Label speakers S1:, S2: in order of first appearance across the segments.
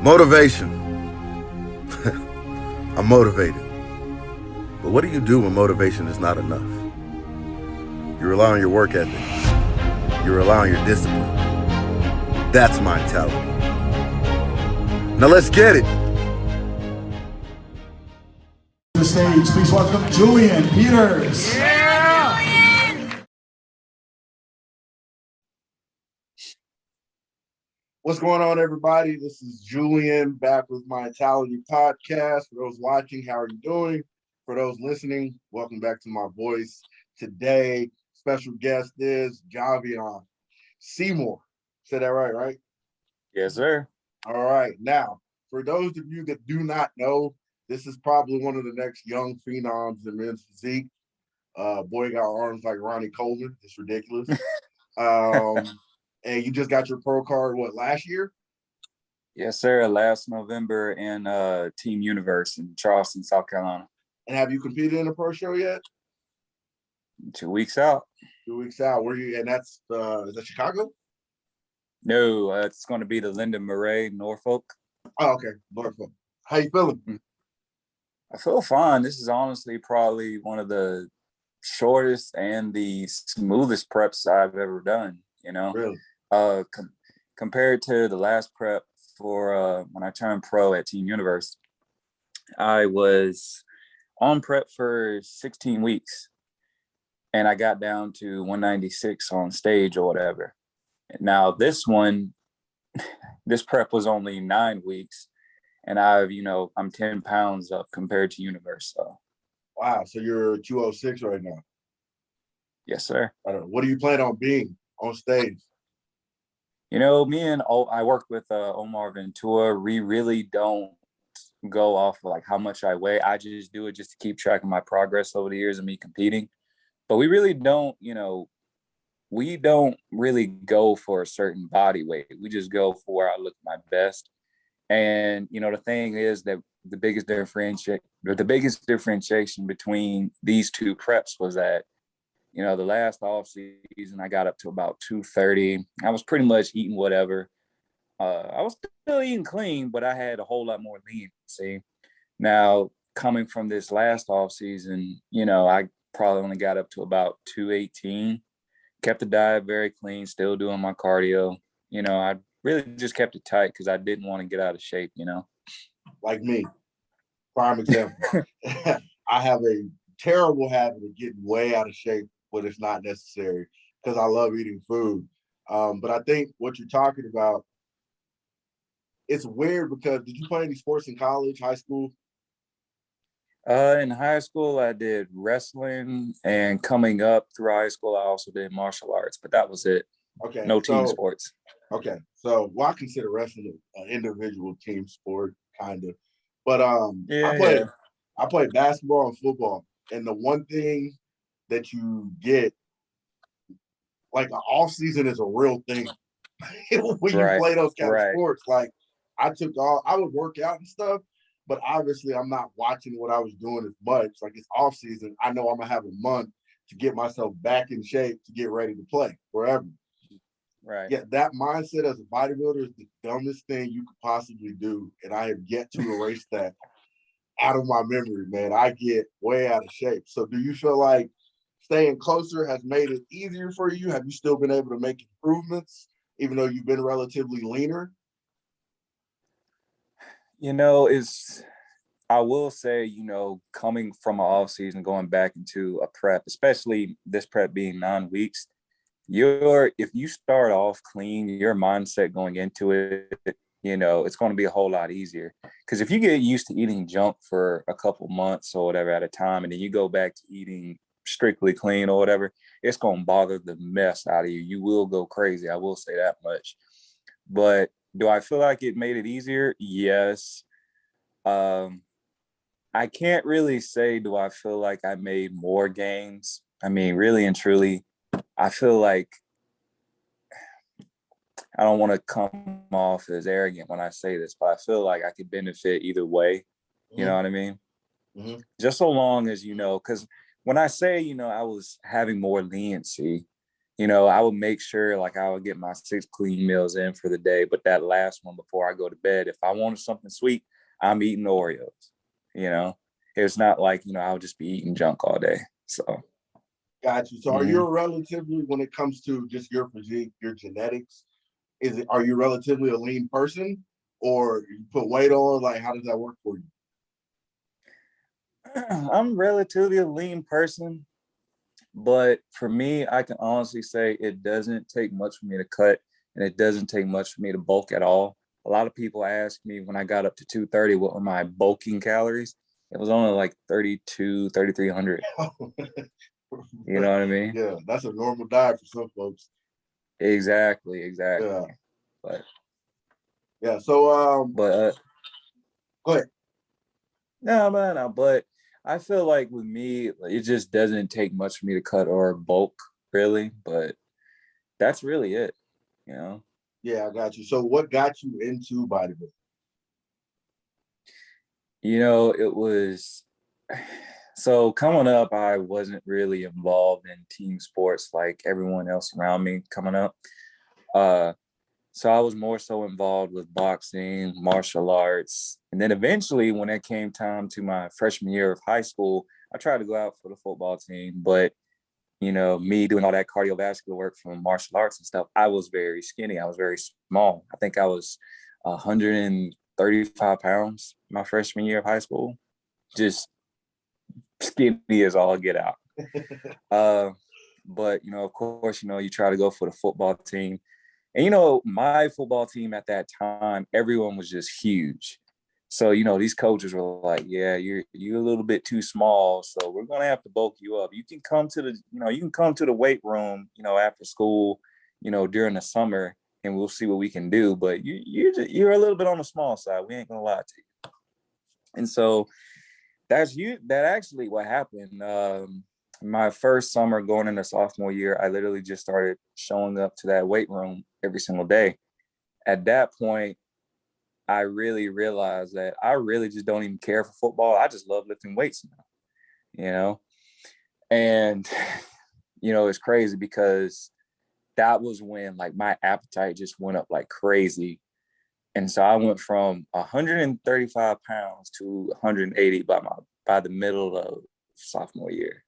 S1: Motivation. I'm motivated. But what do you do when motivation is not enough? You rely on your work ethic. You rely on your discipline. That's mentality. Now let's get it.
S2: To the stage, please welcome Julian Peters.
S3: What's going on, everybody? This is Julian back with my Mentality podcast. For those watching, how are you doing? For those listening, welcome back to my voice. Today, special guest is Javiohn Seymore. Said that right?
S4: Yes, sir.
S3: All right. Now, for those of you that do not know, this is probably one of the next young phenoms in men's physique. Boy got arms like Ronnie Coleman. It's ridiculous. And you just got your pro card, last year?
S4: Yes, sir. Last November in Team Universe in Charleston, South Carolina.
S3: And have you competed in a pro show yet?
S4: 2 weeks out.
S3: 2 weeks out. Where you? And that's is that Chicago?
S4: No, it's going to be the Linda Murray, Norfolk.
S3: Oh, okay. Norfolk. How you feeling?
S4: I feel fine. This is honestly probably one of the shortest and the smoothest preps I've ever done. You know,
S3: Really?
S4: Compared to the last prep for when I turned pro at Team Universe, I was on prep for 16 weeks and I got down to 196 on stage or whatever. Now this prep was only 9 weeks and I'm 10 pounds up compared to Universe. So.
S3: Wow. So you're 206 right now.
S4: Yes, sir.
S3: What do you plan on being on stage?
S4: I worked with Omar Ventura. We really don't go off of like how much I weigh. I just do it just to keep track of my progress over the years of me competing. But we really don't, we don't really go for a certain body weight. We just go for where I look my best. And, the thing is that the biggest differentiation between these two preps was that, the last off season, I got up to about 230. I was pretty much eating whatever. I was still eating clean, but I had a whole lot more leniency. Now, coming from this last off season, I probably only got up to about 218. Kept the diet very clean, still doing my cardio. I really just kept it tight because I didn't want to get out of shape,
S3: Like me. Prime example. I have a terrible habit of getting way out of shape when it's not necessary because I love eating food. But I think what you're talking about, it's weird because did you play any sports in college, high school?
S4: In high school, I did wrestling, and coming up through high school, I also did martial arts, but that was it.
S3: Okay.
S4: No team sports.
S3: Okay. So, I consider wrestling an individual team sport, kind of. But I played basketball and football. And the one thing that you get, like an off season is a real thing when you play those kind of sports. Like I would work out and stuff, but obviously I'm not watching what I was doing as much. Like it's off season. I know I'm gonna have a month to get myself back in shape to get ready to play wherever.
S4: Right.
S3: Yeah, that mindset as a bodybuilder is the dumbest thing you could possibly do. And I have yet to erase that out of my memory, man. I get way out of shape. So do you feel like staying closer has made it easier for you? Have you still been able to make improvements, even though you've been relatively leaner?
S4: I will say, coming from an off season, going back into a prep, especially this prep being 9 weeks, if you start off clean, your mindset going into it, it's going to be a whole lot easier. Because if you get used to eating junk for a couple months or whatever at a time, and then you go back to eating strictly clean or whatever, it's going to bother the mess out of you. You will go crazy. I will say that much. But do I feel like it made it easier? Yes. I can't really say, do I feel like I made more gains? I mean, really and truly, I feel like I don't want to come off as arrogant when I say this, but I feel like I could benefit either way. Mm-hmm. You know what I mean? Mm-hmm. Just so long as, because when I say, I was having more leniency, I would make sure like I would get my 6 clean meals in for the day, but that last one before I go to bed, if I wanted something sweet, I'm eating Oreos. It's not like I'll just be eating junk all day. So
S3: got you. So are you relatively, when it comes to just your physique, your genetics, are you relatively a lean person, or you put weight on? Like, how does that work for you?
S4: I'm relatively a lean person, but for me, I can honestly say it doesn't take much for me to cut, and it doesn't take much for me to bulk at all. A lot of people ask me when I got up to 230, what were my bulking calories? It was only like 32, 3,300. You know what I mean?
S3: Yeah, that's a normal diet for some folks.
S4: Exactly.
S3: Yeah.
S4: But
S3: yeah, so go ahead.
S4: No, but I feel like with me, it just doesn't take much for me to cut or bulk, really. But that's really it.
S3: Yeah, I got you. So what got you into bodybuilding?
S4: It was so coming up, I wasn't really involved in team sports like everyone else around me coming up. So I was more so involved with boxing, martial arts. And then eventually when it came time to my freshman year of high school, I tried to go out for the football team. But, me doing all that cardiovascular work from martial arts and stuff, I was very skinny. I was very small. I think I was 135 pounds my freshman year of high school. Just skinny as all get out. But, of course, you try to go for the football team. And, my football team at that time, everyone was just huge. So, these coaches were like, yeah, you're a little bit too small. So we're going to have to bulk you up. You can come to the weight room, after school, during the summer, and we'll see what we can do. But you're a little bit on the small side. We ain't going to lie to you. And so that actually what happened. My first summer going into sophomore year, I literally just started showing up to that weight room every single day. At that point, I really realized that I really just don't even care for football. I just love lifting weights now, and, it's crazy because that was when like my appetite just went up like crazy. And so I went from 135 pounds to 180 by the middle of sophomore year.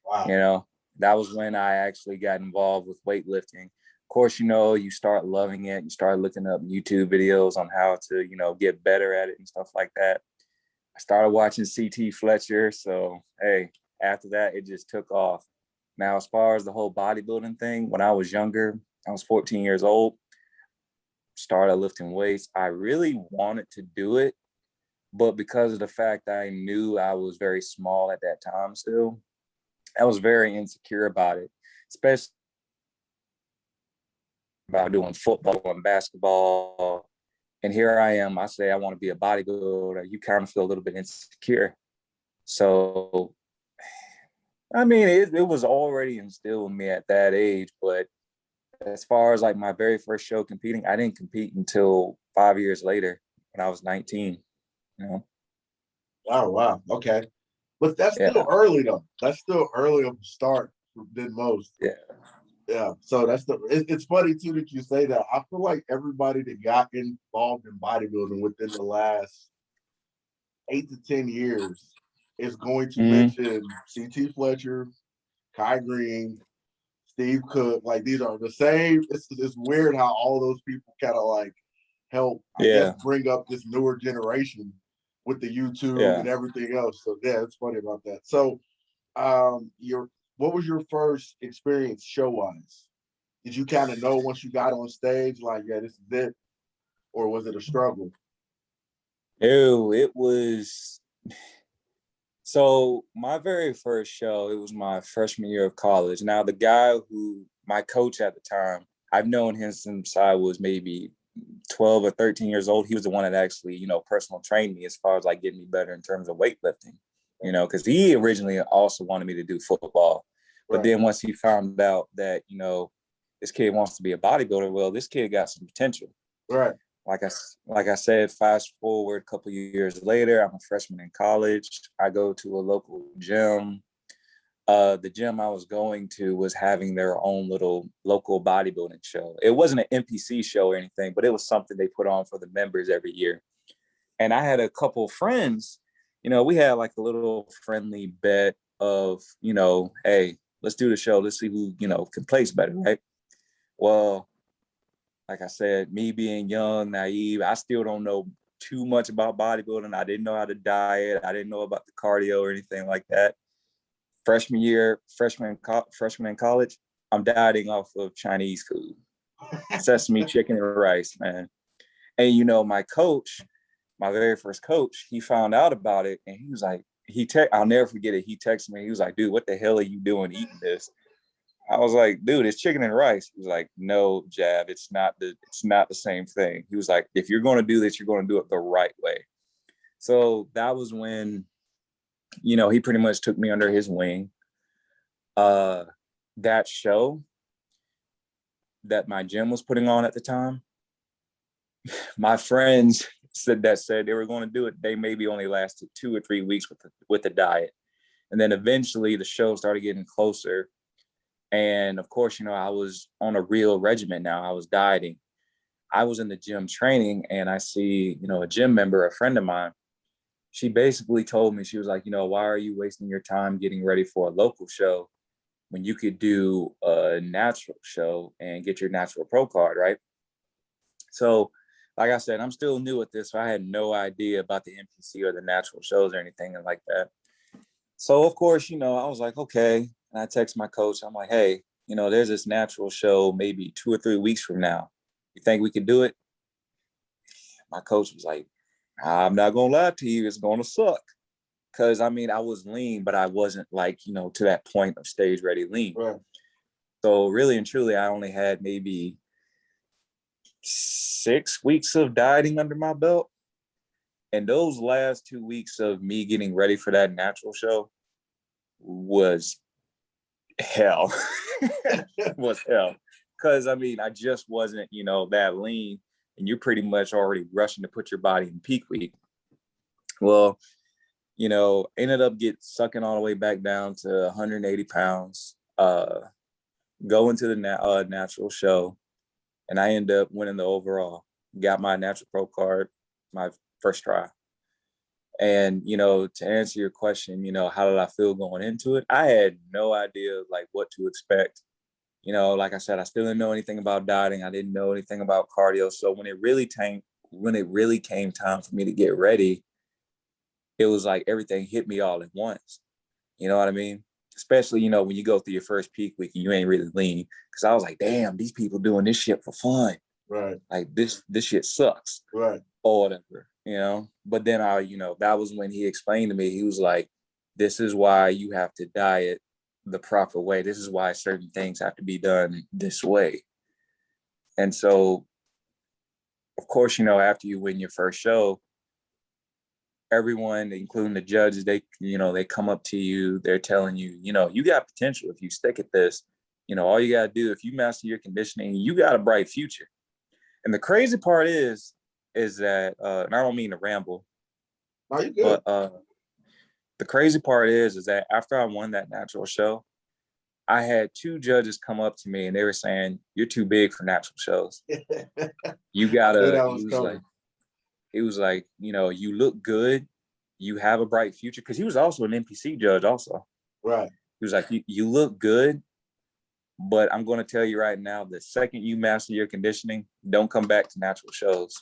S3: Wow.
S4: That was when I actually got involved with weightlifting. Of course, you start loving it. You start looking up YouTube videos on how to, get better at it and stuff like that. I started watching CT Fletcher. So, hey, after that, it just took off. Now, as far as the whole bodybuilding thing, when I was younger, I was 14 years old, started lifting weights. I really wanted to do it, but because of the fact that I knew I was very small at that time still, I was very insecure about it, especially about doing football and basketball. And here I am, I say I want to be a bodybuilder. You kind of feel a little bit insecure. So, I mean, it was already instilled in me at that age. But as far as like my very first show competing, I didn't compete until 5 years later when I was 19.
S3: Oh, wow. Okay. But that's still
S4: Yeah.
S3: early, though. That's still early of a start than most.
S4: Yeah.
S3: Yeah. So it's funny, too, that you say that. I feel like everybody that got involved in bodybuilding within the last 8 to 10 years is going to mention CT Fletcher, Kai Green, Steve Cook. Like, these are the same. It's weird how all those people kind of like help, I guess, bring up this newer generation with the YouTube and everything else. So yeah, it's funny about that. So what was your first experience show wise? Did you kind of know once you got on stage, like, yeah, this is it? Or was it a struggle?
S4: Ew, it was. So my very first show, it was my freshman year of college. Now, the guy my coach at the time, I've known him since I was maybe 12 or 13 years old. He was the one that actually, personal trained me as far as like getting me better in terms of weightlifting, because he originally also wanted me to do football. But then once he found out that, this kid wants to be a bodybuilder, well, this kid got some potential.
S3: Right.
S4: Like I said, fast forward a couple of years later, I'm a freshman in college. I go to a local gym. the gym I was going to was having their own little local bodybuilding show. It wasn't an NPC show or anything, but it was something they put on for the members every year. And I had a couple friends, we had like a little friendly bet of, hey, let's do the show. Let's see who, can place better, right? Well, like I said, me being young, naive, I still don't know too much about bodybuilding. I didn't know how to diet. I didn't know about the cardio or anything like that. Freshman in college, I'm dieting off of Chinese food, sesame chicken and rice, man. And my coach, my very first coach, he found out about it, and he was like, I'll never forget it. He texted me. He was like, dude, what the hell are you doing eating this? I was like, dude, it's chicken and rice. He was like, no, Jav, it's not the same thing. He was like, if you're going to do this, you're going to do it the right way. So that was when, he pretty much took me under his wing. That show that my gym was putting on at the time, my friends said they were going to do it. They maybe only lasted 2 or 3 weeks with the diet. And then eventually the show started getting closer. And of course, I was on a real regimen now. I was dieting. I was in the gym training, and I see, a gym member, a friend of mine. She basically told me, she was like, why are you wasting your time getting ready for a local show when you could do a natural show and get your natural pro card, right? So, like I said, I'm still new at this, so I had no idea about the NPC or the natural shows or anything like that. So, of course, I was like, okay. And I text my coach. I'm like, hey, there's this natural show maybe 2 or 3 weeks from now. You think we could do it? My coach was like, I'm not going to lie to you. It's going to suck. Because, I was lean, but I wasn't like, to that point of stage ready lean.
S3: Right.
S4: So really and truly, I only had maybe 6 weeks of dieting under my belt. And those last 2 weeks of me getting ready for that natural show was hell. Was hell. Because, I just wasn't, that lean. And you're pretty much already rushing to put your body in peak week. Well, ended up sucking all the way back down to 180 pounds, going to the natural show, and I ended up winning the overall. Got my natural pro card, my first try. And, to answer your question, how did I feel going into it? I had no idea, like, what to expect. Like I said, I still didn't know anything about dieting. I didn't know anything about cardio. So when it really came time for me to get ready, it was like everything hit me all at once. You know what I mean? Especially, when you go through your first peak week and you ain't really lean. Because I was like, damn, these people doing this shit for fun.
S3: Right.
S4: Like this shit sucks.
S3: Right.
S4: Or whatever, But then that was when he explained to me, he was like, this is why you have to diet the proper way. This is why certain things have to be done this way. And so, of course, after you win your first show, everyone, including the judges, they come up to you, they're telling you, you got potential if you stick at this. All you got to do, if you master your conditioning, you got a bright future. And the crazy part is that, and I don't mean to ramble,
S3: No, you're good.
S4: But the crazy part is that after I won that natural show, I had 2 judges come up to me and they were saying, you're too big for natural shows. You gotta, he was like, you look good. You have a bright future. Cause he was also an NPC judge also.
S3: Right.
S4: He was like, you look good, but I'm going to tell you right now, the second you master your conditioning, don't come back to natural shows,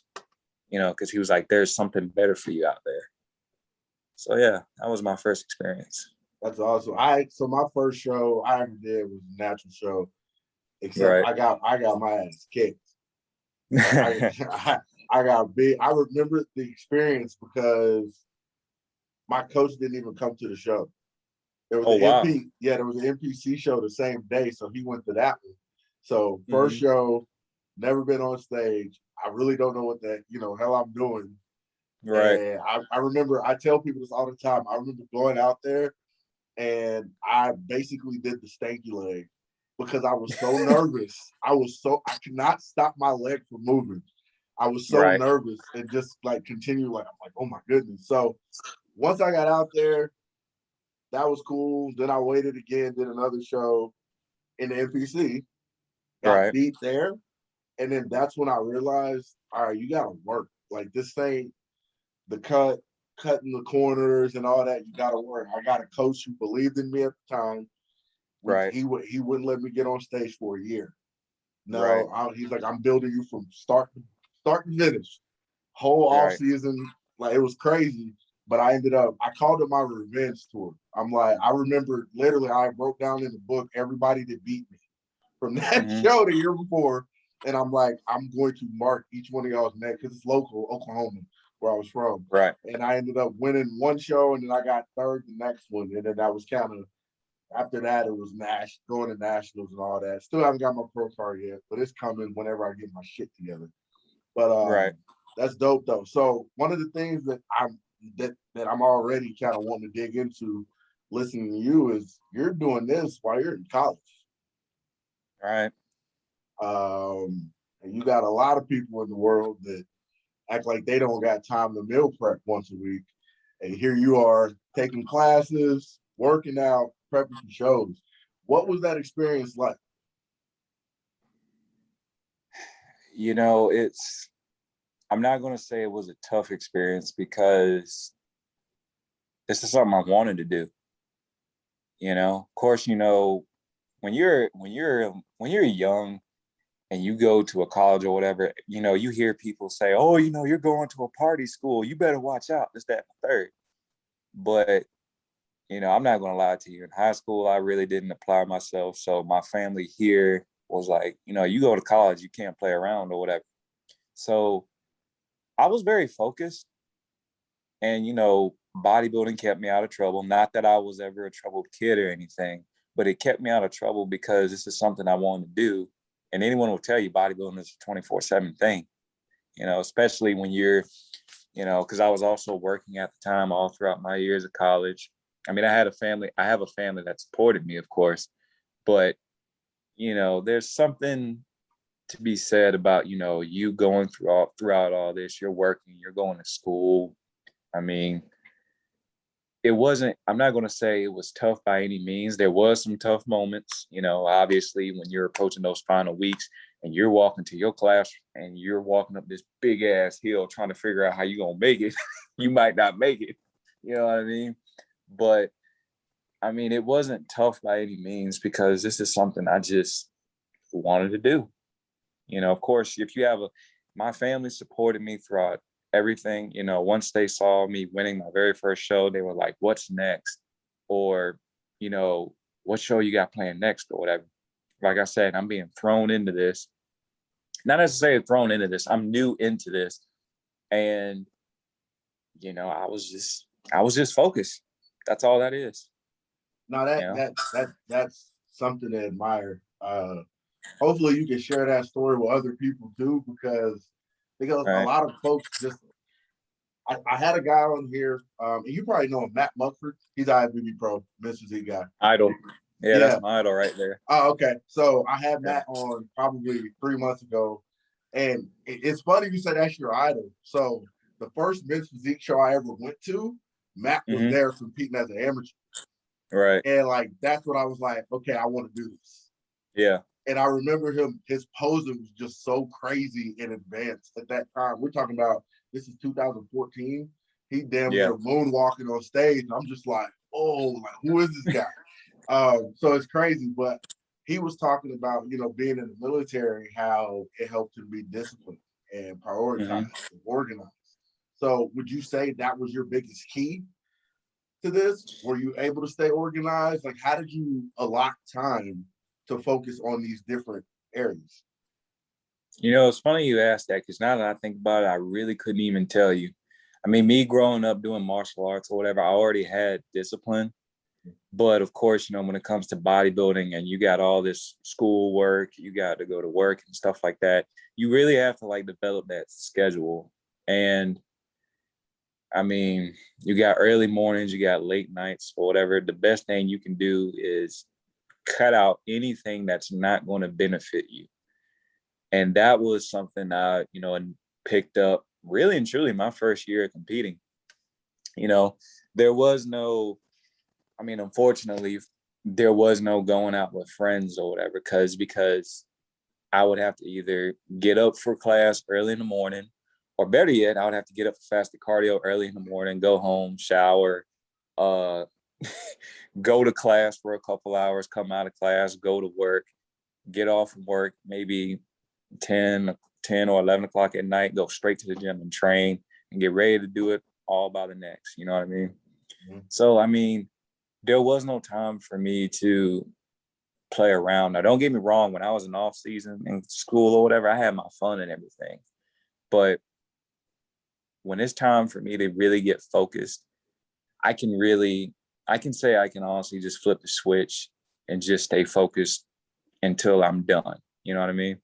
S4: cause he was like, there's something better for you out there. So yeah, that was my first experience.
S3: That's awesome. So my first show I ever did was a natural show, except
S4: right.
S3: I got my ass kicked. I got big. I remember the experience because my coach didn't even come to the show. There was there was an NPC show the same day, so he went to that one. So first show, never been on stage. I really don't know what the hell I'm doing.
S4: Right.
S3: And I remember, I tell people this all the time. I remember going out there and I basically did the stanky leg because I was so nervous. I could not stop my leg from moving. I was so nervous and just like continue, like, I'm like, oh my goodness. So once I got out there, that was cool. Then I waited again, did another show in the NPC, got beat there. And then that's when I realized, all right, you gotta work. Like this ain't the cutting the corners and all that. You gotta work. I got a coach who believed in me at the time. He wouldn't let me get on stage for a year. No, he's like, I'm building you from start to finish. Whole off season, like it was crazy. But I called it my revenge tour. I'm like, I remember literally I wrote down in the book everybody that beat me from that show the year before. And I'm like, I'm going to mark each one of y'all's neck because it's local, Oklahoma, where I was from.
S4: Right.
S3: And I ended up winning one show, and then I got third the next one. And then that was kind of, after that, it was going to nationals and all that. Still haven't got my pro card yet, but it's coming whenever I get my shit together. But that's dope though. So one of the things that I'm already kind of wanting to dig into listening to you is you're doing this while you're in college.
S4: Right.
S3: And you got a lot of people in the world that act like they don't got time to meal prep once a week. And here you are taking classes, working out, prepping for shows. What was that experience like?
S4: You know, I'm not going to say it was a tough experience because this is something I wanted to do. You know, of course, you know, when you're young and you go to a college or whatever, you know, you hear people say, oh, you know, you're going to a party school. You better watch out. This, that, and the third. But, you know, I'm not going to lie to you. In high school, I really didn't apply myself. So my family here was like, you know, you go to college, you can't play around or whatever. So I was very focused. And, you know, bodybuilding kept me out of trouble. Not that I was ever a troubled kid or anything, but it kept me out of trouble because this is something I wanted to do. And anyone will tell you bodybuilding is a 24/7 thing, you know, especially when you're, you know, because I was also working at the time all throughout my years of college. I mean, I have a family that supported me, of course, but, you know, there's something to be said about, you know, you going throughout all this, you're working, you're going to school. I mean, I'm not going to say it was tough by any means. There was some tough moments, you know, obviously when you're approaching those final weeks and you're walking to your class and you're walking up this big ass hill trying to figure out how you're going to make it. You might not make it, you know what I mean? But I mean, it wasn't tough by any means because this is something I just wanted to do. You know, of course, my family supported me throughout everything. You know, once they saw me winning my very first show, they were like, what's next? Or, you know, what show you got playing next or whatever. Like I said, I'm being thrown into this. Not necessarily thrown into this. I'm new into this. And, you know, I was just focused. That's all that is.
S3: Now that's something to admire. Hopefully you can share that story with other people too, because a lot of folks just, I had a guy on here, and you probably know him, Matt Mumford. He's IFBB pro, Mr. Z guy.
S4: Idol. Yeah, that's my idol right there.
S3: Oh, okay. So I had Matt on probably 3 months ago, and it's funny you said that's your idol. So the first Men's Physique show I ever went to, Matt was there competing as an amateur.
S4: Right.
S3: And like, that's what I was like, okay, I want to do this.
S4: Yeah.
S3: And I remember his posing was just so crazy in advance at that time. We're talking about, this is 2014. He damn near moonwalking on stage. And I'm just like, oh, like, who is this guy? So it's crazy. But he was talking about, you know, being in the military, how it helped him be disciplined and prioritized and organized. So would you say that was your biggest key to this? Were you able to stay organized? Like, how did you allot time to focus on these different areas?
S4: You know, it's funny you asked that because now that I think about it, I really couldn't even tell you. I mean, me growing up doing martial arts or whatever, I already had discipline. But of course, you know, when it comes to bodybuilding and you got all this school work, you got to go to work and stuff like that, you really have to like develop that schedule. And I mean, you got early mornings, you got late nights or whatever. The best thing you can do is cut out anything that's not going to benefit you. And that was something I, you know, and picked up really and truly my first year of competing. You know, there was no, I mean, unfortunately, there was no going out with friends or whatever, because I would have to either get up for class early in the morning, or better yet, I would have to get up for fasted cardio early in the morning, go home, shower, uh, go to class for a couple hours, come out of class, go to work, get off from work, maybe 10 or 11 o'clock at night, go straight to the gym and train and get ready to do it all by the next, you know what I mean? Mm-hmm. So, I mean, there was no time for me to play around. Now, don't get me wrong, when I was in off season in school or whatever, I had my fun and everything. But when it's time for me to really get focused, I can say I can honestly just flip the switch and just stay focused until I'm done. You know what I mean?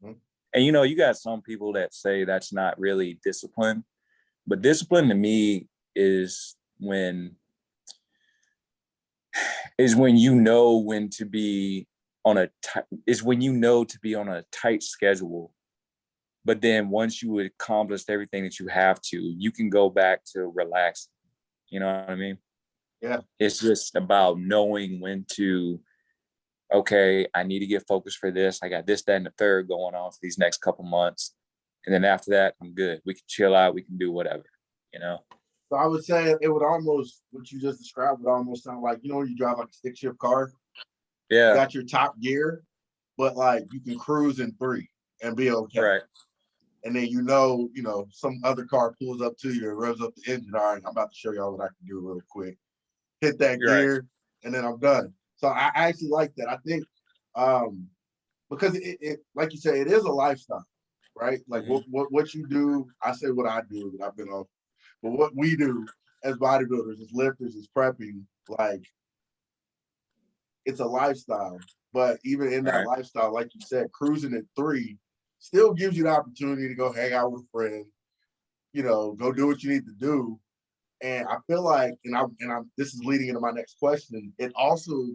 S4: Mm-hmm. And, you know, you got some people that say that's not really discipline, but discipline to me is when you know when to be on a tight schedule. But then once you accomplished everything that you have to, you can go back to relaxing. You know what I mean?
S3: Yeah.
S4: It's just about knowing when to, okay, I need to get focused for this. I got this, that, and the third going on for these next couple months. And then after that, I'm good. We can chill out. We can do whatever, you know?
S3: So I would say it would almost, what you just described would almost sound like, you know, when you drive like a stick shift car.
S4: Yeah.
S3: You got your top gear, but like you can cruise in 3 and be okay.
S4: Right.
S3: And then you know, some other car pulls up to you and revs up the engine. All right, I'm about to show y'all what I can do real quick. Hit that gear, right, and then I'm done. So I actually like that. I think because it like you say, it is a lifestyle, right? Like what you do, I say what I do that I've been off. But what we do as bodybuilders, as lifters, as prepping, like it's a lifestyle. But even in that lifestyle, like you said, cruising at 3 still gives you the opportunity to go hang out with a friend, go do what you need to do. And I feel like, this is leading into my next question. It also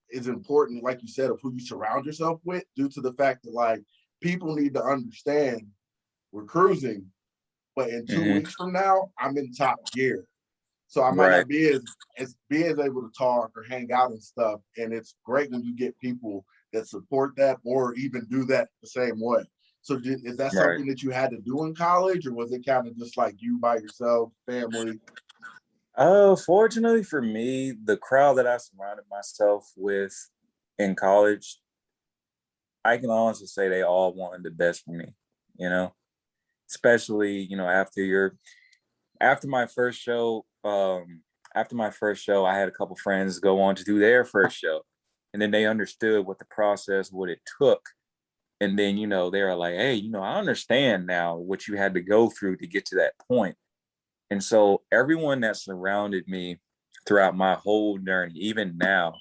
S3: is important, like you said, of who you surround yourself with, due to the fact that like people need to understand we're cruising, but in 2 weeks from now, I'm in top gear. So I might not be as able to talk or hang out and stuff. And it's great when you get people that support that or even do that the same way. So is that something that you had to do in college, or was it kind of just like you by yourself, family?
S4: Fortunately for me, the crowd that I surrounded myself with in college, I can honestly say they all wanted the best for me, especially, after my first show, I had a couple friends go on to do their first show, and then they understood what the process, what it took. And then, they were like, hey, I understand now what you had to go through to get to that point. And so everyone that surrounded me throughout my whole journey, even now,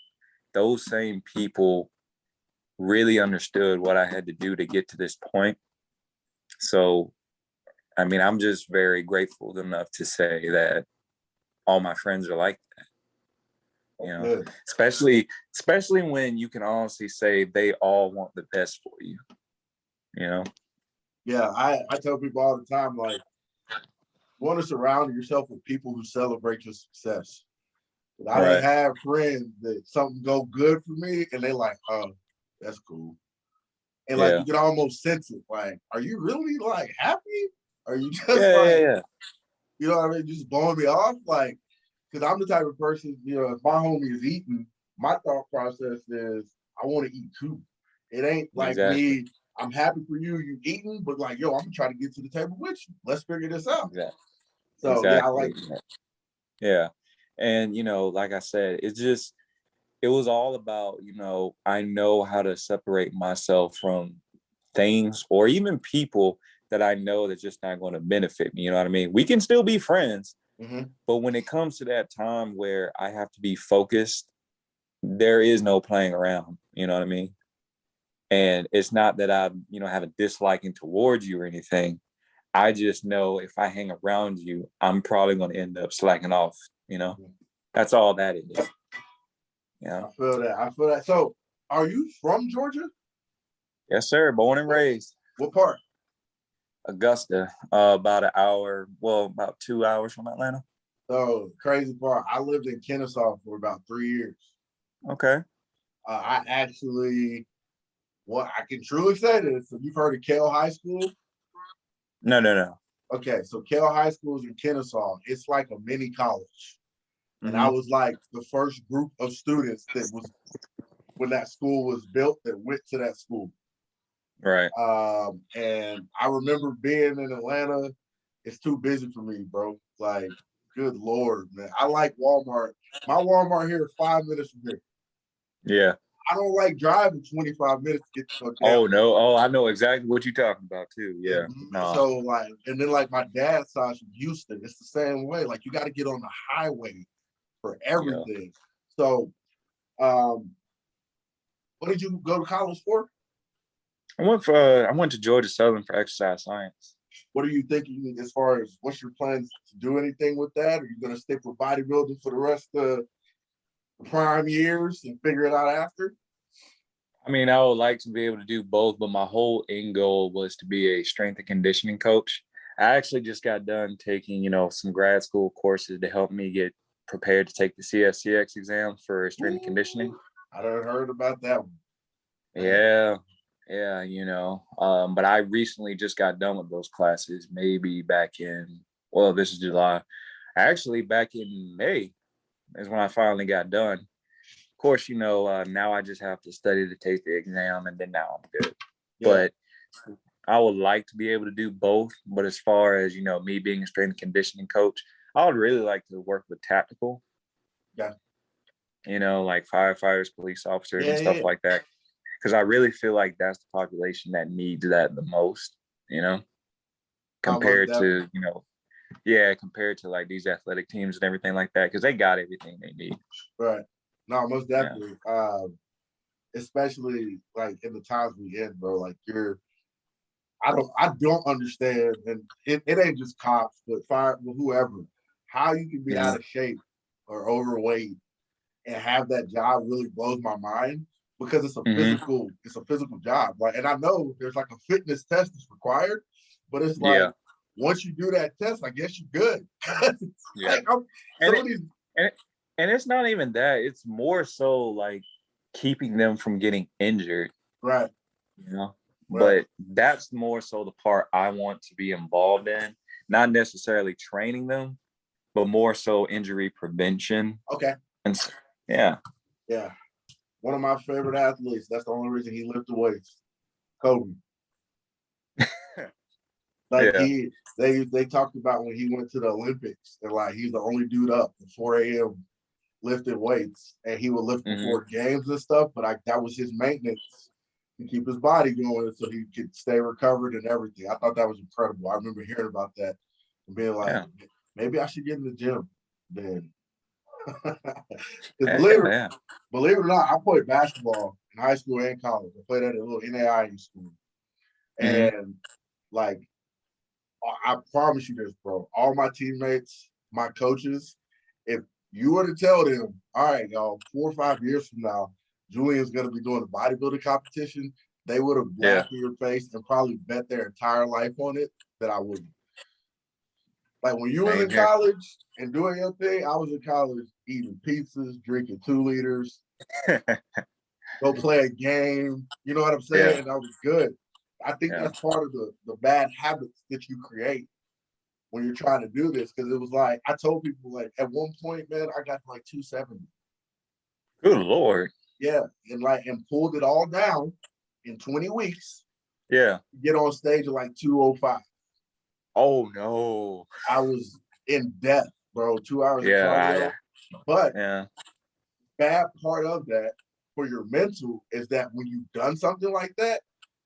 S4: those same people really understood what I had to do to get to this point. So, I mean, I'm just very grateful enough to say that all my friends are like that. Especially when you can honestly say they all want the best for you.
S3: Yeah, I tell people all the time, like, you want to surround yourself with people who celebrate your success. I done have friends that something go good for me and they like, oh, that's cool. And like you can almost sense it. Like, are you really like happy? Are you just you know what I mean? Just blowing me off? Like, because I'm the type of person, if my homie is eating, my thought process is I want to eat too. It ain't like me, I'm happy for you eating, but like, yo, I'm gonna try to get to the table with you. Let's figure this out. So yeah, I like that.
S4: Yeah. And like I said, it was all about, I know how to separate myself from things or even people that I know that's just not going to benefit me. You know what I mean? We can still be friends, but when it comes to that time where I have to be focused, there is no playing around. You know what I mean? And it's not that I, have a disliking towards you or anything. I just know if I hang around you, I'm probably going to end up slacking off, That's all that is. Yeah.
S3: I feel that. So are you from Georgia?
S4: Yes, sir. Born and raised.
S3: What part?
S4: Augusta. About 2 hours from Atlanta.
S3: So crazy part, I lived in Kennesaw for about 3 years.
S4: Okay.
S3: I actually, what I can truly say this, if you've heard of Kell High School.
S4: No.
S3: Okay, so Kell High School is in Kennesaw. It's like a mini college. And I
S4: Mm-hmm.
S3: was like the first group of students that was, when that school was built, that went to that school.
S4: Right.
S3: And I remember being in Atlanta. It's too busy for me, bro. Like, good Lord, man. I like Walmart. My Walmart here is 5 minutes from here.
S4: Yeah.
S3: I don't like driving 25 minutes to get to no
S4: Oh
S3: damn.
S4: no. Oh, I know exactly what you're talking about too. Yeah. No.
S3: So like, and then like my dad's side's from Houston. It's the same way. Like you got to get on the highway for everything. Yeah. So, what did you go to college for?
S4: I went to Georgia Southern for exercise science.
S3: What are you thinking as far as what's your plans to do anything with that? Are you going to stick with bodybuilding for the rest of the prime years and figure it out after?
S4: I mean, I would like to be able to do both, but my whole end goal was to be a strength and conditioning coach. I actually just got done taking, some grad school courses to help me get prepared to take the CSCX exam for strength and conditioning.
S3: I done heard about that one.
S4: Yeah, but I recently just got done with those classes, maybe back in, well, this is July. Actually, back in May is when I finally got done. Of course, now I just have to study to take the exam, and then now I'm good. Yeah. But I would like to be able to do both. But as far as, me being a strength and conditioning coach, I would really like to work with tactical.
S3: Yeah.
S4: Like firefighters, police officers, and stuff like that. Because I really feel like that's the population that needs that the most, compared to, compared to like these athletic teams and everything like that, because they got everything they need.
S3: Right. No, most definitely. Yeah. Especially like in the times we in, bro. Like I don't understand, and it ain't just cops, but whoever, how you can be out of shape or overweight and have that job really blows my mind, because it's a physical job, right? And I know there's like a fitness test that's required, but it's like once you do that test, I guess you're good. Like,
S4: and it's not even that. It's more so like keeping them from getting injured.
S3: Right.
S4: Right. But that's more so the part I want to be involved in, not necessarily training them, but more so injury prevention.
S3: Okay.
S4: And yeah.
S3: One of my favorite athletes. That's the only reason he lifted weights. Kobe. Like they talked about when he went to the Olympics, and like he's the only dude up at 4 a.m. lifting weights, and he would lift before games and stuff. But that was his maintenance to keep his body going, so he could stay recovered and everything. I thought that was incredible. I remember hearing about that and being like, maybe I should get in the gym then. Believe it or not, I played basketball in high school and college. I played at a little NAIA school. And like, I promise you this, bro. All my teammates, my coaches, if you were to tell them, all right, y'all, 4 or 5 years from now, Julian's going to be doing a bodybuilding competition, they would have laughed in your face and probably bet their entire life on it that I wouldn't. Like when you was in college and doing your thing, I was in college eating pizzas, drinking 2 liters, go play a game. You know what I'm saying? Yeah. And I was good. I think that's part of the bad habits that you create when you're trying to do this. Because it was like, I told people, like, at one point, man, I got to like 270.
S4: Good Lord.
S3: Yeah. And pulled it all down in 20 weeks.
S4: Yeah.
S3: Get on stage at like 205.
S4: Oh, no.
S3: I was in death, bro. 2 hours of cardio. But bad part of that for your mental is that when you've done something like that,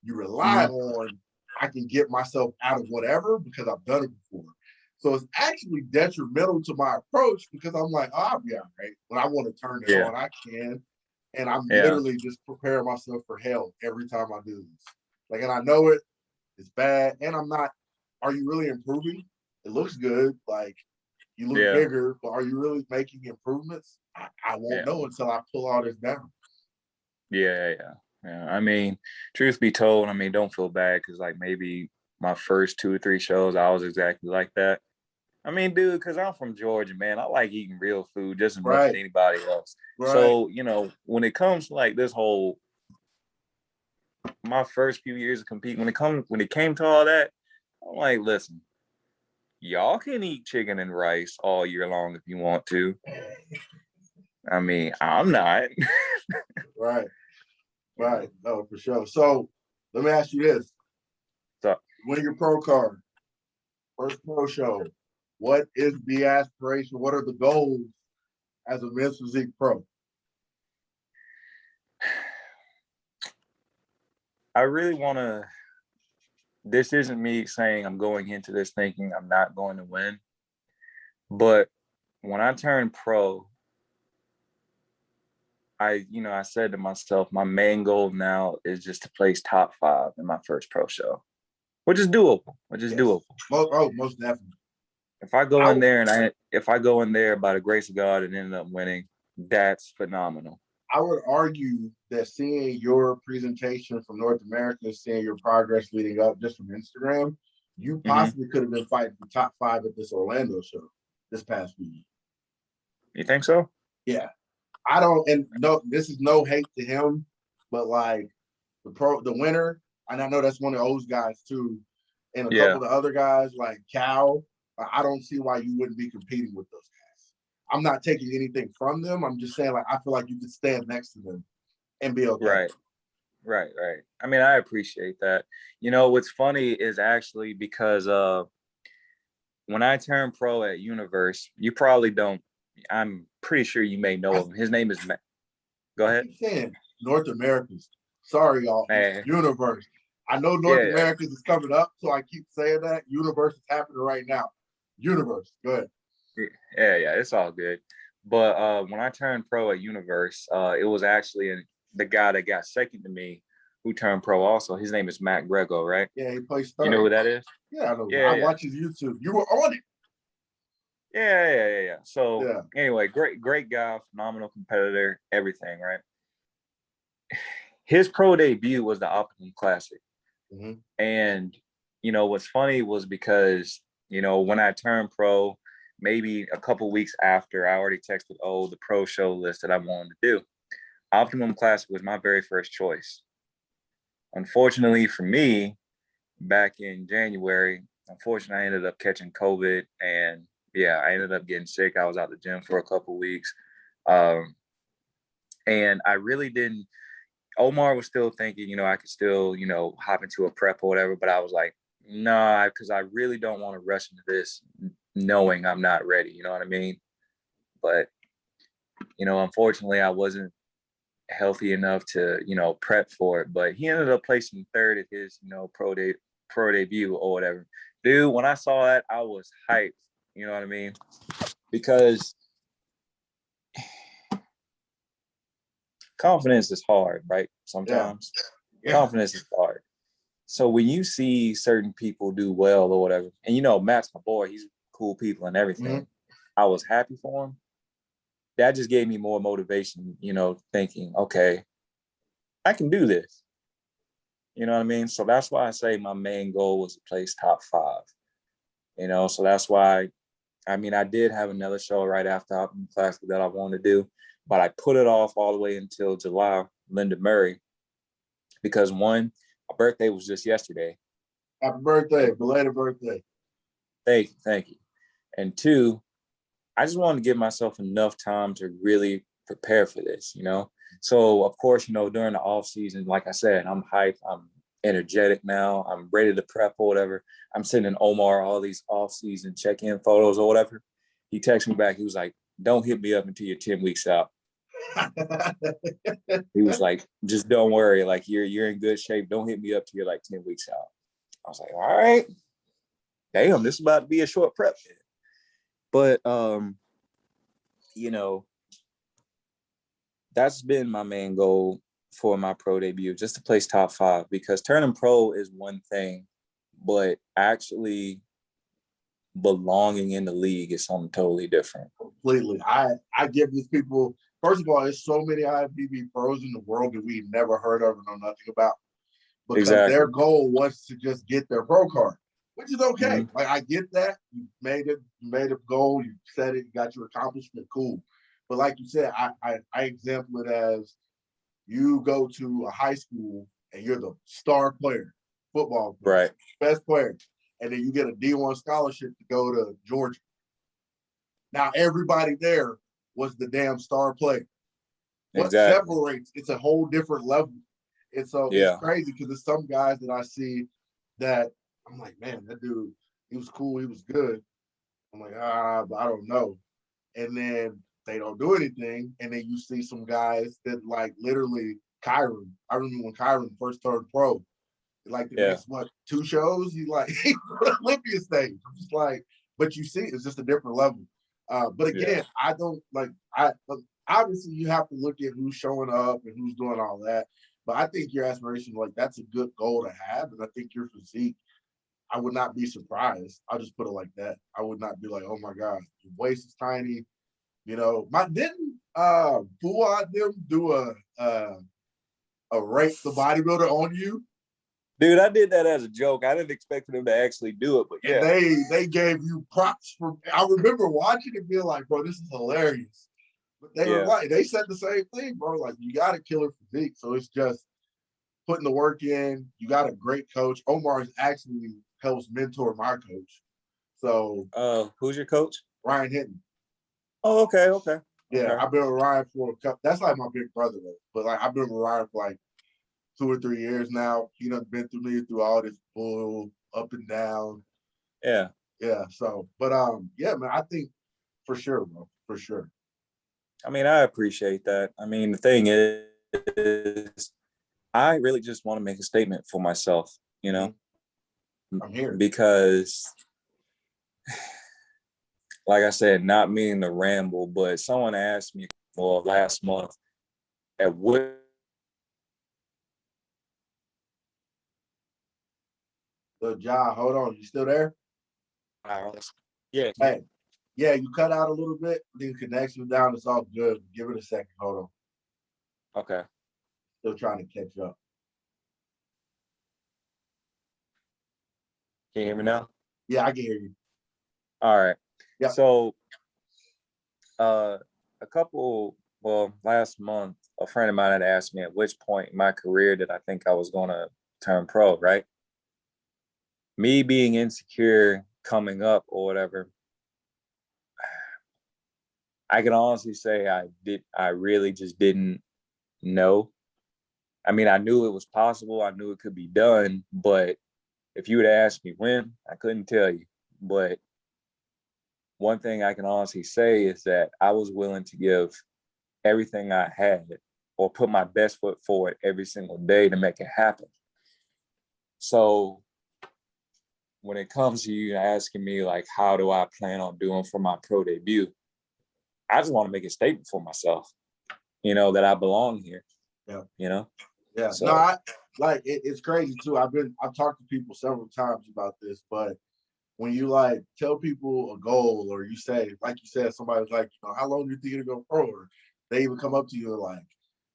S3: you rely on, I can get myself out of whatever because I've done it before. So it's actually detrimental to my approach because I'm like, I'll be all right. When I want to turn it on, I can. And I'm literally just preparing myself for hell every time I do this. Like, and I know it's bad. And I'm not, are you really improving? It looks good. Like, you look bigger, but are you really making improvements? I won't know until I pull all this down.
S4: Yeah. I mean, truth be told, don't feel bad because like maybe my first 2 or 3 shows, I was exactly like that. I mean, dude, because I'm from Georgia, man. I like eating real food just as much as
S3: Right.
S4: anybody else.
S3: Right.
S4: So, you know, when it comes to like this whole my first few years of competing, when it came to all that, I'm like, listen, y'all can eat chicken and rice all year long if you want to. I mean, I'm not.
S3: Right. Right. No, for sure. So let me ask you this.
S4: So,
S3: Win your pro card, first pro show. What is the aspiration? What are the goals as a men's physique pro?
S4: I really want to. This isn't me saying I'm going into this thinking I'm not going to win. But when I turned pro, I said to myself, my main goal now is just to place top 5 in my first pro show, which is doable.
S3: Most definitely.
S4: If I go in there by the grace of God and end up winning, that's phenomenal.
S3: I would argue that seeing your presentation from North America, seeing your progress leading up just from Instagram, you possibly could have been fighting for top 5 at this Orlando show this past week.
S4: You think so?
S3: Yeah. I don't, and no, this is no hate to him, but like the winner, and I know that's one of those guys too, and a couple of the other guys like Cal, I don't see why you wouldn't be competing with those guys. I'm not taking anything from them. I'm just saying, like, I feel like you could stand next to them and be okay.
S4: Right. I mean, I appreciate that. You know, what's funny is actually because when I turned pro at Universe, you probably don't. I'm pretty sure you may know him. His name is Matt. Go ahead.
S3: I'm saying North Americans. Sorry, y'all. Universe. I know North Americans is coming up, so I keep saying that. Universe is happening right now. Universe. Go ahead.
S4: Yeah, it's all good. But when I turned pro at Universe, it was actually the guy that got second to me who turned pro also. His name is Matt Grego, right?
S3: Yeah, he plays third.
S4: You know who that is?
S3: Yeah, I know. I watch his YouTube. You were on it.
S4: Yeah. So anyway, great guy, phenomenal competitor, everything, right? His pro debut was the Optimum Classic.
S3: Mm-hmm.
S4: And, you know, what's funny was because, you know, when I turned pro, maybe a couple weeks after, I already texted, the pro show list that I wanted to do. Optimum Classic was my very first choice. Unfortunately for me, back in January, I ended up catching COVID, and I ended up getting sick. I was out the gym for a couple weeks. And I really didn't. Omar was still thinking, you know, I could still, you know, hop into a prep or whatever, but I was like, nah, because I really don't want to rush into this knowing I'm not ready. You know what I mean? But, you know, unfortunately, I wasn't healthy enough to, you know, prep for it. But he ended up placing third at his, you know, pro debut or whatever. Dude, when I saw that, I was hyped. You know what I mean? Because confidence is hard, right? Sometimes confidence is hard. So when you see certain people do well or whatever, and you know, Matt's my boy, he's cool people and everything. I was happy for him. That just gave me more motivation, you know, thinking, okay, I can do this. You know what I mean? So that's why I say my main goal was to place top 5. You know, so that's why, I mean, I did have another show right after Optimum Classic that I wanted to do, but I put it off all the way until July, Linda Murray, because one, my birthday was just yesterday.
S3: Happy birthday, belated birthday.
S4: Thank you. And two, I just wanted to give myself enough time to really prepare for this, you know? So, of course, you know, during the off season, like I said, I'm hyped. I'm energetic now. I'm ready to prep or whatever. I'm sending Omar all these off season check-in photos or whatever. He texted me back. He was like, don't hit me up until you're 10 weeks out. He was like, just don't worry. Like, you're in good shape. Don't hit me up till you're like 10 weeks out. I was like, all right. Damn, this is about to be a short prep. But, you know, that's been my main goal for my pro debut, just to place top 5, because turning pro is one thing, but actually belonging in the league is something totally different.
S3: Completely. I give these people, first of all, there's so many IFBB pros in the world that we've never heard of or know nothing about, because their goal was to just get their pro card. which is okay.
S4: Mm-hmm.
S3: Like I get that. You made it, you made a goal, you set it, you got your accomplishment, cool. But like you said, I example it as you go to a high school and you're the star player, football player,
S4: Right.
S3: best player, and then you get a D1 scholarship to go to Georgia. Now everybody there was the damn star player. What separates? It's a whole different level. And so it's crazy because there's some guys that I see that I'm like, man, that dude, he was cool, he was good. I'm like, but I don't know. And then they don't do anything. And then you see some guys that like literally Kyron. I remember when Kyron first turned pro, like the next, 2 shows, he like he put Olympia stage. I'm just like, but you see, it's just a different level. But again, I don't like, obviously you have to look at who's showing up and who's doing all that. But I think your aspiration, like that's a good goal to have. And I think your physique, I would not be surprised. I'll just put it like that. I would not be like, oh my God, your waist is tiny. You know, didn't Fuad them do a rape the bodybuilder on you?
S4: Dude, I did that as a joke. I didn't expect them to actually do it, but yeah.
S3: And they gave you props for. I remember watching it being like, bro, this is hilarious. But they were like, they said the same thing, bro. Like, you got a killer physique, so it's just putting the work in. You got a great coach. Omar actually helps mentor my coach. So,
S4: who's your coach?
S3: Ryan Hinton.
S4: Oh, okay.
S3: Yeah, I've been with Ryan for a couple. That's like my big brother though. But like I've been with Ryan for like 2 or 3 years now. He done been through me through all this bull up and down.
S4: Yeah.
S3: So, but yeah, man, I think for sure, bro, for sure.
S4: I mean, I appreciate that. I mean, the thing is, I really just want to make a statement for myself, you know?
S3: I'm here.
S4: Because, like I said, not meaning to ramble, but someone asked me, last month, at what
S3: So, John, hold on. You still there?
S4: Yeah.
S3: Hey, yeah, you cut out a little bit. The connection down. It's all good. Give it a second. Hold on.
S4: Okay.
S3: Still trying to catch up.
S4: Can you hear me now?
S3: Yeah, I can hear you.
S4: All right.
S3: Yeah.
S4: So, last month, a friend of mine had asked me at which point in my career did I think I was going to turn pro, right? Me being insecure coming up or whatever, I can honestly say I really just didn't know. I mean, I knew it was possible. I knew it could be done, but if you would ask me when, I couldn't tell you. But one thing I can honestly say is that I was willing to give everything I had or put my best foot forward every single day to make it happen. So when it comes to you asking me, like, how do I plan on doing for my pro debut? I just want to make a statement for myself, you know, that I belong here.
S3: Yeah.
S4: You know?
S3: Yeah.
S4: So,
S3: no, it's crazy too. I've talked to people several times about this, but when you like tell people a goal or you say, like you said, somebody's like, you know, how long do you think it'll go pro? Or they even come up to you and like,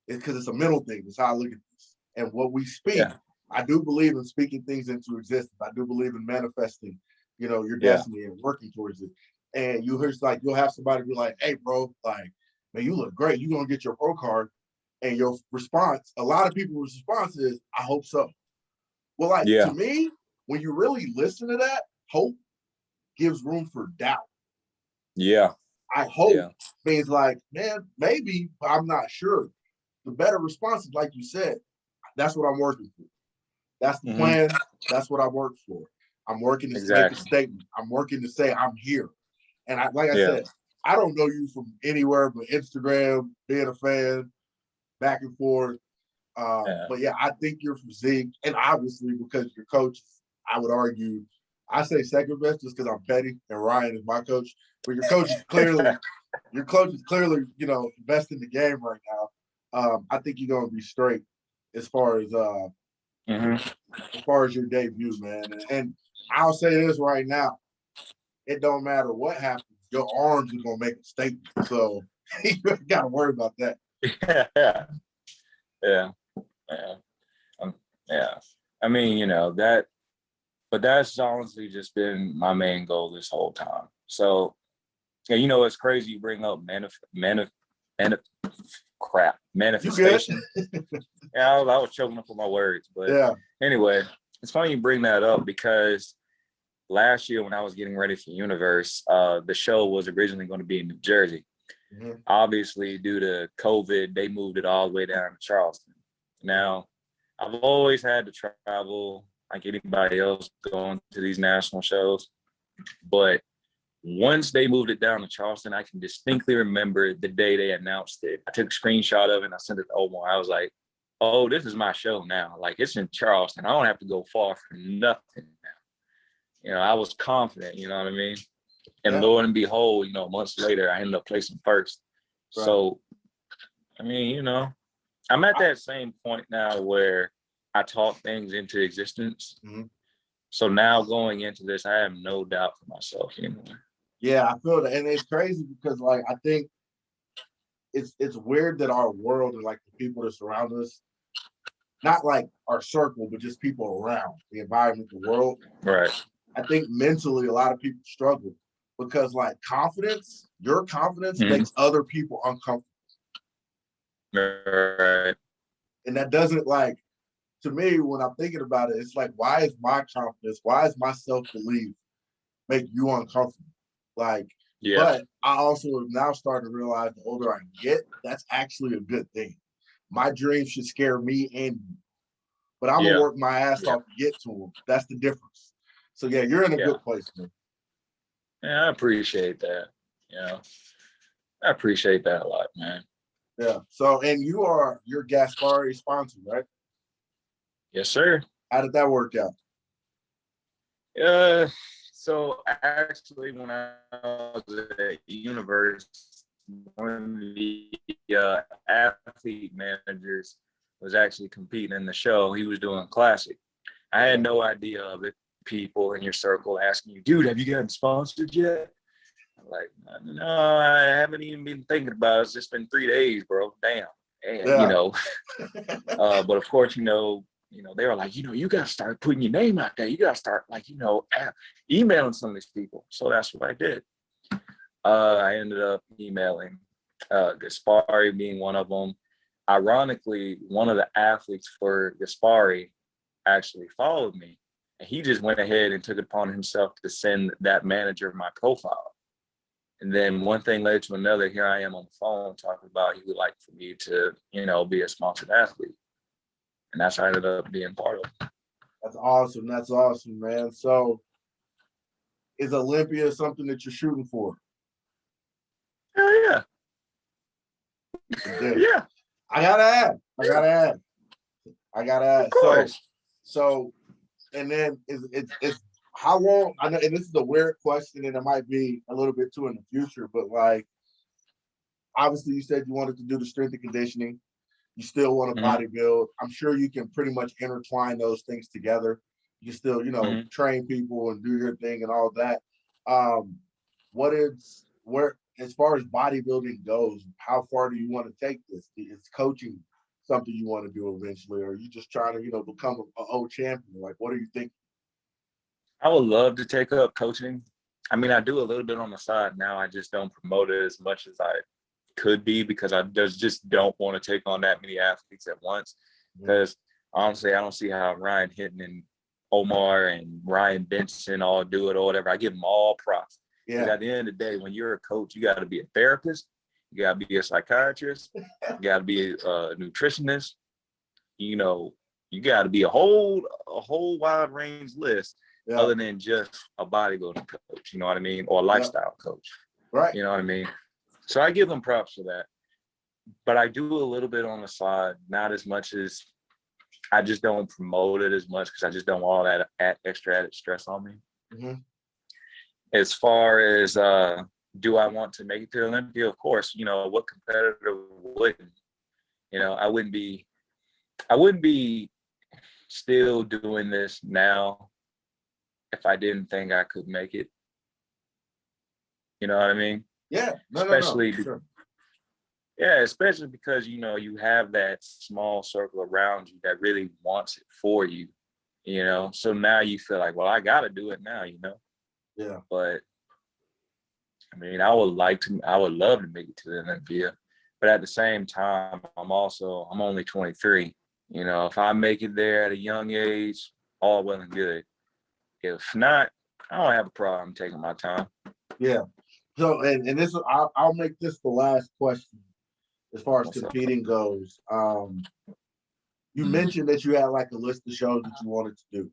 S3: it's because it's a mental thing. It's how I look at this. And what we speak, I do believe in speaking things into existence. I do believe in manifesting, you know, your destiny and working towards it. And you'll have somebody be like, hey, bro, like, man, you look great. You're going to get your pro card. And your response, a lot of people's response is, I hope so. Well, like, to me, when you really listen to that, hope gives room for doubt.
S4: Yeah.
S3: I hope means like, man, maybe, but I'm not sure. The better response is, like you said, that's what I'm working for. That's the plan. That's what I work for. I'm working to make a statement. I'm working to say I'm here. And I said, I don't know you from anywhere but Instagram, being a fan, back and forth. But yeah, I think your physique, and obviously because your coach, I would argue, I say second best just because I'm petty and Ryan is my coach. But your coach is clearly, you know, best in the game right now. I think you're gonna be straight as far as your debut, man. And I'll say this right now: it don't matter what happens, your arms are gonna make a statement. So you ain't gotta worry about that.
S4: Yeah. I mean, you know, that But that's honestly just been my main goal this whole time. So, and you know, it's crazy you bring up manifestation. Yeah, I was choking up on my words, but
S3: yeah.
S4: Anyway, it's funny you bring that up because last year when I was getting ready for Universe, the show was originally going to be in New Jersey.
S3: Mm-hmm.
S4: Obviously, due to COVID, they moved it all the way down to Charleston. Now, I've always had to travel like anybody else going to these national shows, but once they moved it down to Charleston, I can distinctly remember the day they announced it. I took a screenshot of it and I sent it to Omar. I was like, oh, this is my show now. Like, it's in Charleston. I don't have to go far for nothing now. You know, I was confident, you know what I mean? And
S3: Yeah.
S4: lo and behold, you know, months later, I ended up placing first.
S3: Right.
S4: So, I mean, you know, I'm at that same point now where I talk things into existence.
S3: Mm-hmm.
S4: So now going into this, I have no doubt for myself anymore.
S3: Yeah, I feel that. And it's crazy because, like, I think it's weird that our world and, like, the people that surround us, not like our circle, but just people around, the environment, the world.
S4: Right.
S3: I think mentally a lot of people struggle because, like, your confidence makes other people uncomfortable.
S4: Right.
S3: And that doesn't, like, to me, when I'm thinking about it, it's like, why is my confidence, why is my self-belief make you uncomfortable? Like,
S4: yeah.
S3: But I also am now starting to realize the older I get, that's actually a good thing. My dreams should scare me and you. But I'm gonna work my ass off to get to them. That's the difference. So yeah, you're in a good place, man.
S4: Yeah, I appreciate that. You know, I appreciate that a lot, man.
S3: Yeah. So, and you're Gaspari sponsor, right?
S4: Yes, sir.
S3: How did that work out?
S4: So actually, when I was at Universe, one of the athlete managers was actually competing in the show. He was doing classic. I had no idea of it. People in your circle asking you, dude, have you gotten sponsored yet? I'm like, no, I haven't even been thinking about it. It's just been 3 days, bro. Damn. And, you know, but of course, you know, they were like, you got to start putting your name out there. You got to start, like, emailing some of these people. So that's what I did. I ended up emailing Gaspari being one of them. Ironically, one of the athletes for Gaspari actually followed me. And he just went ahead and took it upon himself to send that manager my profile. And then one thing led to another. Here I am on the phone talking about he would like for me to, be a sponsored athlete. And that's how I ended up being part of it.
S3: That's awesome. That's awesome, man. So is Olympia something that you're shooting for?
S4: Hell yeah. Yeah.
S3: I gotta add.
S4: Of course.
S3: So, and then it's how long? I know, and this is a weird question, and it might be a little bit too in the future, but, like, obviously, you said you wanted to do the strength and conditioning. You still want to bodybuild. I'm sure you can pretty much intertwine those things together. You still, train people and do your thing and all that. As far as bodybuilding goes, how far do you want to take this? Is coaching something you want to do eventually, or are you just trying to, become an old champion? Like, what are you thinking?
S4: I would love to take up coaching. I mean, I do a little bit on the side now. I just don't promote it as much as I could be because I just don't want to take on that many athletes at once. Because honestly, I don't see how Ryan Hinton and Omar and Ryan Benson all do it or whatever. I give them all props. Yeah. At the end of the day, when you're a coach, you got to be a therapist, you got to be a psychiatrist, you got to be a nutritionist. You got to be a whole wide range list other than just a bodybuilding coach. You know what I mean, or a lifestyle coach.
S3: Right.
S4: You know what I mean. So I give them props for that. But I do a little bit on the side, not as much as I just don't promote it as much because I just don't want all that extra added stress on me.
S3: Mm-hmm.
S4: As far as do I want to make it to Olympia? Of course, what competitor wouldn't? I wouldn't be still doing this now if I didn't think I could make it. You know what I mean?
S3: Yeah,
S4: especially
S3: sure.
S4: Yeah, especially because you have that small circle around you that really wants it for you. you know. So now you feel like, well, I got to do it now, you know.
S3: Yeah.
S4: But I mean, I would love to make it to the Olympia, but at the same time, I'm only 23. You know, if I make it there at a young age, all well and good. If not, I don't have a problem taking my time.
S3: Yeah. So, and this, I'll make this the last question as far as competing goes. You mentioned that you had like a list of shows that you wanted to do.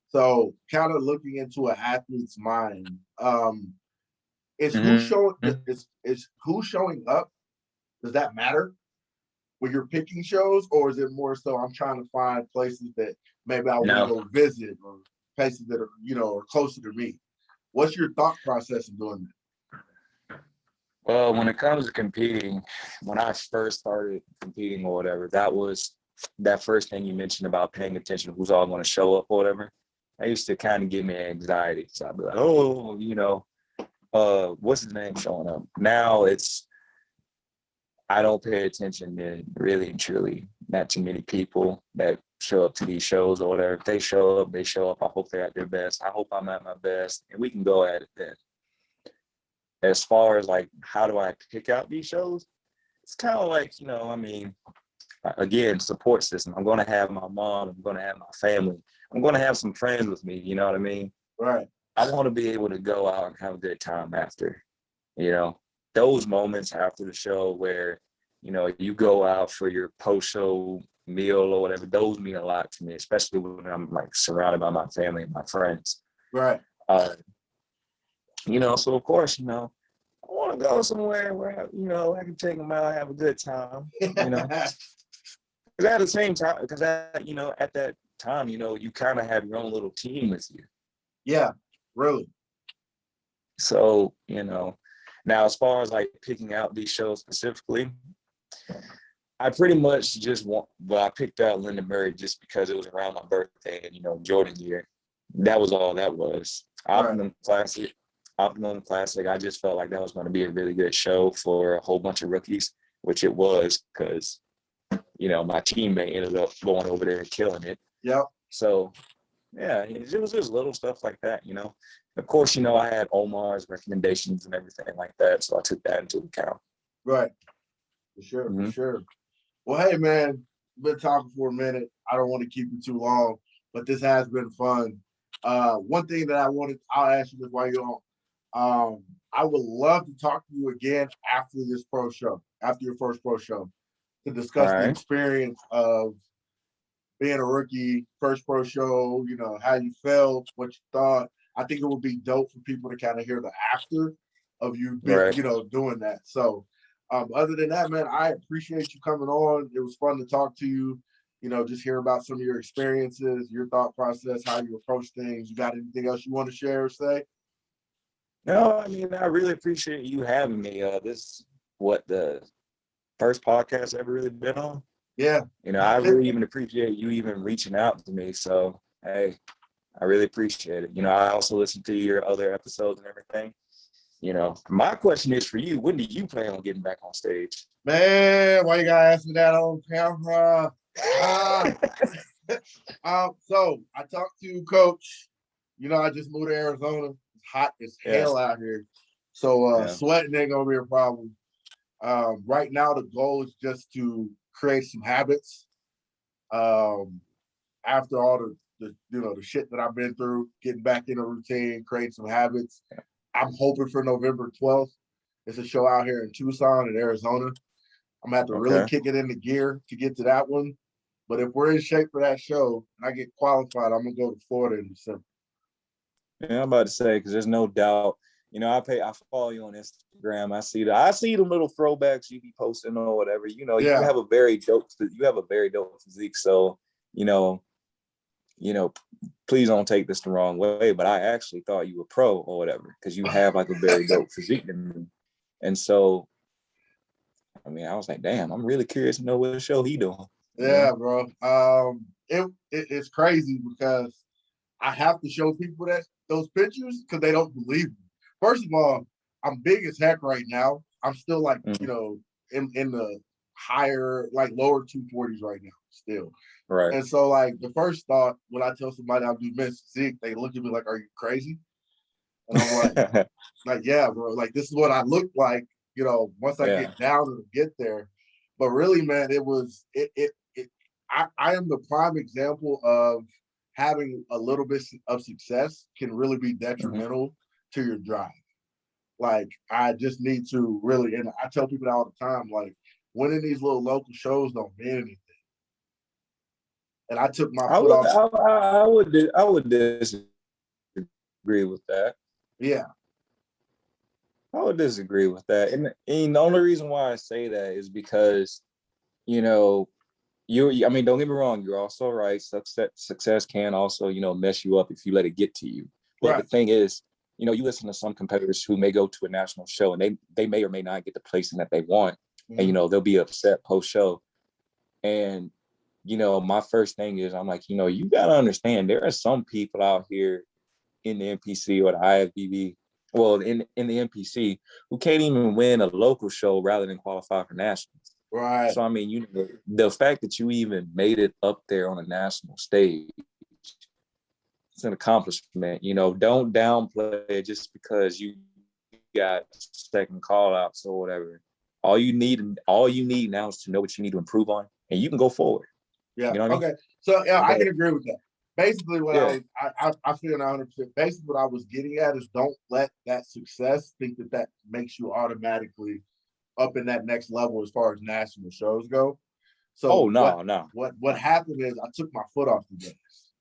S3: So, kind of looking into an athlete's mind, is who showing is who showing up? Does that matter when you're picking shows, or is it more so I'm trying to find places that maybe I want to go visit, or places that are, you know, are closer to me? What's your thought process of doing that?
S4: Well, when it comes to competing, when I first started competing or whatever, that was that first thing you mentioned about paying attention to who's all going to show up or whatever. That used to kind of give me anxiety. So I'd be like, oh, you know, what's his name showing up? Now I don't pay attention to really and truly not too many people that show up to these shows or whatever. If they show up, they show up. I hope they're at their best. I hope I'm at my best, and we can go at it then. As far as like, how do I pick out these shows? It's kind of like, you know, I mean, again, support system. I'm going to have my mom. I'm going to have my family. I'm going to have some friends with me. You know what I mean?
S3: Right.
S4: I want to be able to go out and have a good time after, you know, those moments after the show where, you know, you go out for your post-show meal or whatever, those mean a lot to me, especially when I'm like surrounded by my family and my friends.
S3: Right.
S4: You know, so of course, you know, I want to go somewhere where, you know, I can take them out, have a good time, you know. Because at the same time, you know, at that time, you know, you kind of have your own little team with you.
S3: Yeah, really.
S4: So, you know, now as far as like picking out these shows specifically, I pretty much I picked out Linda Murray just because it was around my birthday and, you know, Jordan year. That was all that was. Optimum Classic. I just felt like that was going to be a really good show for a whole bunch of rookies, which it was because, you know, my teammate ended up going over there and killing it.
S3: Yep.
S4: So, yeah, it was just little stuff like that, you know. Of course, you know, I had Omar's recommendations and everything like that, so I took that into account.
S3: Right. For sure, for sure. Well, hey, man, been talking for a minute. I don't want to keep you too long, but this has been fun. One thing that I'll ask you this while you're on. I would love to talk to you again after this pro show, after your first pro show, to discuss the experience of being a rookie, first pro show, you know, how you felt, what you thought. I think it would be dope for people to kind of hear the after of you being, you know, doing that. So other than that, man, I appreciate you coming on. It was fun to talk to you, you know, just hear about some of your experiences, your thought process, how you approach things. You got anything else you want to share or say?
S4: No, I mean, I really appreciate you having me. This is the first podcast I've ever really been on.
S3: Yeah.
S4: You know, I really even appreciate you even reaching out to me. So, hey, I really appreciate it. You know, I also listen to your other episodes and everything. You know, my question is for you, when do you plan on getting back on stage?
S3: Man, why you gotta ask me that on camera? So I talked to Coach. You know, I just moved to Arizona. It's hot as hell out here. So sweating ain't gonna be a problem. Right now the goal is just to create some habits. After all the you know, the shit that I've been through, getting back in a routine, creating some habits. I'm hoping for November 12th. It's a show out here in Tucson in Arizona. I'm gonna have to really kick it into gear to get to that one. But if we're in shape for that show and I get qualified, I'm gonna go to Florida in December.
S4: Yeah, I'm about to say, because there's no doubt. You know, I follow you on Instagram. I see the little throwbacks you be posting or whatever. You know, you have a very dope physique. So, you know, please don't take this the wrong way, but I actually thought you were pro or whatever, because you have like a very dope physique. And so, I mean, I was like, damn, I'm really curious to know what show he doing.
S3: Yeah, bro. It's crazy because I have to show people those pictures because they don't believe me. First of all, I'm big as heck right now. I'm still like, you know, in the higher, like lower 240s right now. still.
S4: Right.
S3: And so, like, the first thought when I tell somebody I do men's physique, they look at me like, "Are you crazy?" And I'm like, yeah, bro. Like, this is what I look like, once I get down and get there. But really, man, it was it. I am the prime example of having a little bit of success can really be detrimental to your drive. Like, I just need to really, and I tell people that all the time, like, winning these little local shows don't mean anything. And I took my foot off.
S4: I would disagree with that.
S3: Yeah.
S4: I would disagree with that. And the only reason why I say that is because, I mean, don't get me wrong, you're also right. Success can also, mess you up if you let it get to you. But
S3: Right.
S4: the thing is, you listen to some competitors who may go to a national show and they may or may not get the placing that they want. And, they'll be upset post-show. And, my first thing is, I'm like, you got to understand, there are some people out here in the NPC or the IFBB, well, in the NPC, who can't even win a local show rather than qualify for nationals.
S3: Right.
S4: So, I mean, the fact that you even made it up there on a national stage, it's an accomplishment. Don't downplay it just because you got second call outs or whatever. All you need now is to know what you need to improve on, and you can go forward.
S3: Yeah.
S4: You know what I mean?
S3: Okay. So yeah, I can agree with that. Basically, what I feel 100%. Basically, what I was getting at is don't let that success think that makes you automatically up in that next level as far as national shows go. So
S4: no.
S3: What happened is I took my foot off the gas.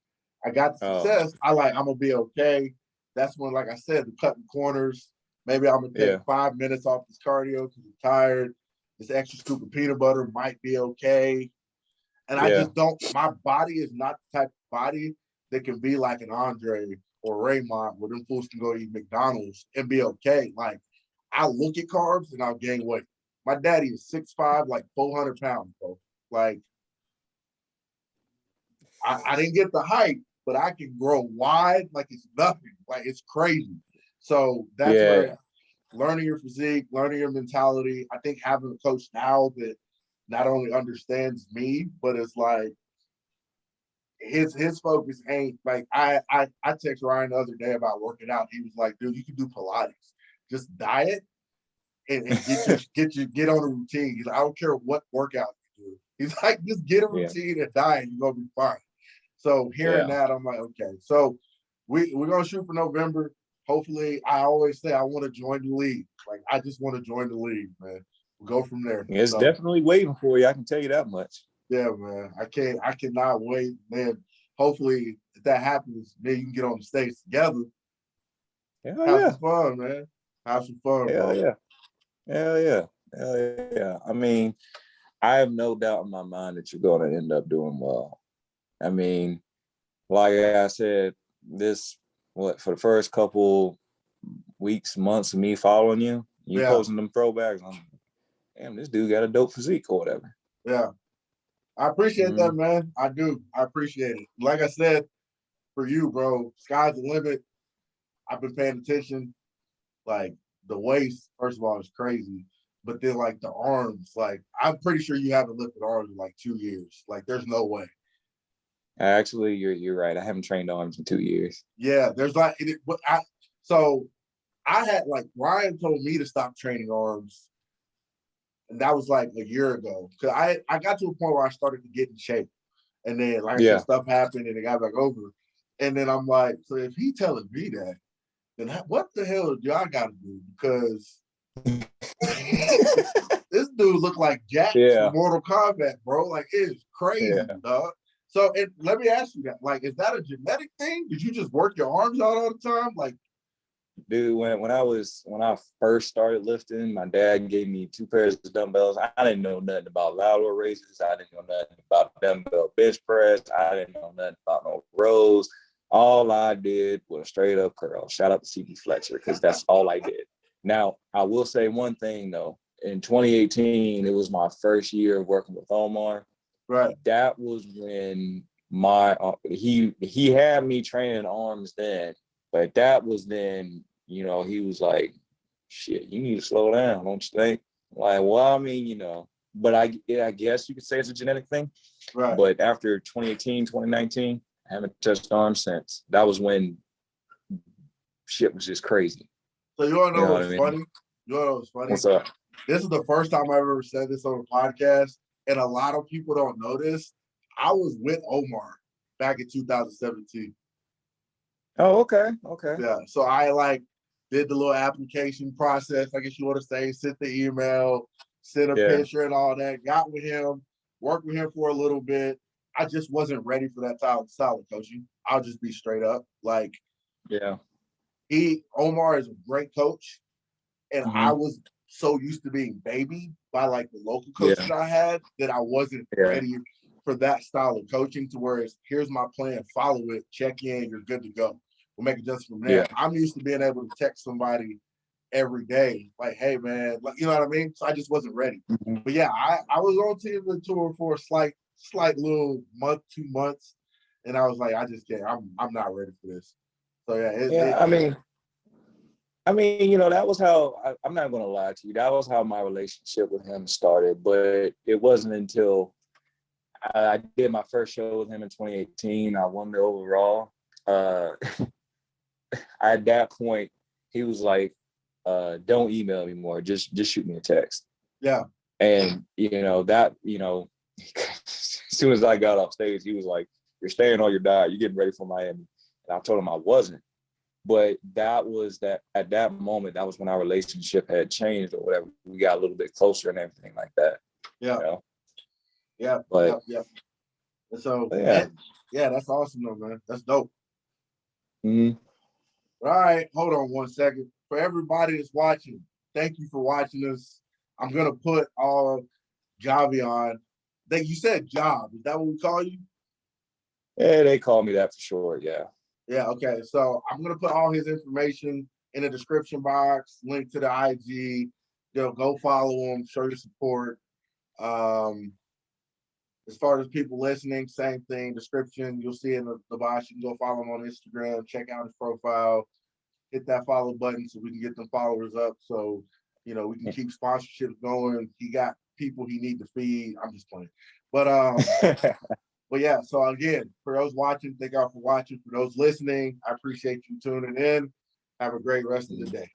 S3: I got the success. I'm gonna be okay. That's when, like I said, the cutting corners. Maybe I'm gonna take 5 minutes off this cardio because I'm tired. This extra scoop of peanut butter might be okay. And I just don't. My body is not the type of body that can be like an Andre or Raymond, where them fools can go eat McDonald's and be okay. Like, I look at carbs and I'll gain weight. My daddy is 6'5", like 400 pounds, bro. Like, I didn't get the height, but I can grow wide like it's nothing. Like, it's crazy. So that's where learning your physique, learning your mentality. I think having a coach now that not only understands me, but it's like his focus ain't like I text Ryan the other day about working out. He was like, dude, you can do Pilates. Just diet and get on a routine. He's like, I don't care what workout you do. He's like, just get a routine and diet, you're gonna be fine. So hearing that, I'm like, okay. So we're gonna shoot for November. Hopefully, I always say I want to join the league. Like, I just want to join the league, man. We'll go from there.
S4: It's definitely waiting for you. I can tell you that much.
S3: Yeah, man. I cannot wait, man. Hopefully, if that happens, man, you can get on the stage together. Have some fun, man. Have some fun, bro.
S4: Hell yeah. I mean, I have no doubt in my mind that you're going to end up doing well. I mean, like I said, for the first couple weeks, months of me following you posting them throwbacks, I'm like, damn, this dude got a dope physique or whatever.
S3: Yeah. I appreciate that, man. I do. I appreciate it. Like I said, for you, bro, sky's the limit. I've been paying attention. Like, the waist, first of all, is crazy. But then, like, the arms, like, I'm pretty sure you haven't lifted arms in, like, 2 years. Like, there's no way.
S4: Actually, you're right. I haven't trained arms in 2 years.
S3: Yeah, there's like, so I had, like, Ryan told me to stop training arms. And that was like a year ago. Because I got to a point where I started to get in shape. And then, like I said, stuff happened and it got back over. And then I'm like, so if he telling me that, then what the hell do I got to do? Because this dude looked like Jack from Mortal Kombat, bro. Like, it's crazy, dog. So let me ask you that. Like, is that a genetic thing? Did you just work your arms out all the time? Like,
S4: dude, when I first started lifting, my dad gave me 2 pairs of dumbbells. I didn't know nothing about lateral raises. I didn't know nothing about dumbbell bench press. I didn't know nothing about no rows. All I did was straight up curl. Shout out to CB Fletcher, because that's all I did. Now, I will say one thing though. In 2018, it was my first year of working with Omar.
S3: Right.
S4: That was when he had me training arms then, but that was then, he was like, shit, you need to slow down, don't you think? Like, well, I mean, but I guess you could say it's a genetic thing.
S3: Right.
S4: But after 2018, 2019, I haven't touched arms since. That was when shit was just crazy.
S3: So you want to know what's
S4: what I mean?
S3: funny? You want to know what's funny?
S4: What's up?
S3: This is the first time I've ever said this on a podcast, and a lot of people don't know this. I was with Omar back in 2017.
S4: Oh, okay. Okay.
S3: Yeah. So I did the little application process, I guess you want to say, sent the email, sent a picture and all that, got with him, worked with him for a little bit. I just wasn't ready for that style of coaching. I'll just be straight up. Omar is a great coach. And I was so used to being babied by the local coach that I had that I wasn't ready for that style of coaching to where it's, here's my plan, follow it, check in, you're good to go. We'll make adjustments from there. I'm used to being able to text somebody every day, hey man, you know what I mean? So I just wasn't ready. But yeah, I was on team the tour for a slight little month, 2 months, and I was like, I just can't. I'm not ready for this. So
S4: I mean, that was how I'm not going to lie to you. That was how my relationship with him started. But it wasn't until I did my first show with him in 2018. I won the overall. At that point, he was like, "Don't email me more. Just shoot me a text."
S3: Yeah.
S4: And as soon as I got off stage, he was like, "You're staying or you're dying. You're getting ready for Miami." And I told him I wasn't. But that was that at that moment, that was when our relationship had changed or whatever. We got a little bit closer and everything like that.
S3: Yeah. Yeah.
S4: But
S3: So that's awesome though, man. That's dope.
S4: Mm-hmm.
S3: All right, hold on 1 second. For everybody that's watching, thank you for watching us. I'm gonna put all Javiohn. You said Job. Is that what we call you?
S4: Yeah, they call me that for sure. Yeah.
S3: Yeah. Okay. So I'm gonna put all his information in the description box. Link to the IG. Go follow him. Show your support. As far as people listening, same thing. Description. You'll see in the box. You can go follow him on Instagram. Check out his profile. Hit that follow button so we can get them followers up. So we can keep sponsorships going. He got people he need to feed. I'm just playing. But yeah, so again, for those watching, thank y'all for watching. For those listening, I appreciate you tuning in. Have a great rest of the day.